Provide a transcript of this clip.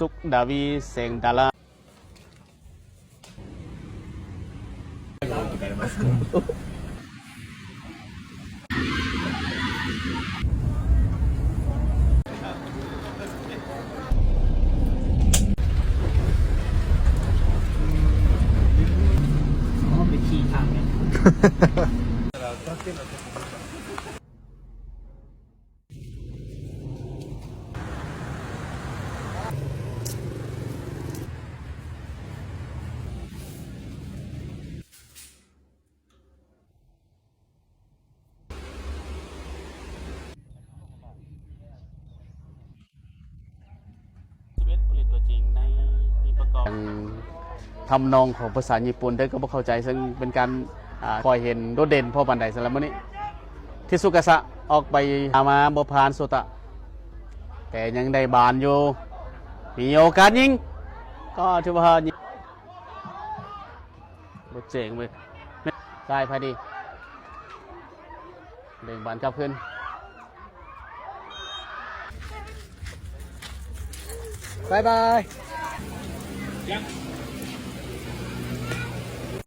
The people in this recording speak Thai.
สุขดาวีเซงดาลาไปขี่ทางเนี่ยทำนองของภาษาญี่ปุ่นได้ก็บ่เข้าใจซึ่งเป็นการคอยเห็นโดดเด่นพ่อบันไดสำหรับมื้อนี้ที่สุกะสะออกไปหามาบ่ผ่านโซตะแต่ยังได้บานอยู่มีโอกาสยิงก็ถือว่ายิงรถเจ๋งเลยได้พอดีเด้งบานกลับขึ้นบายบาย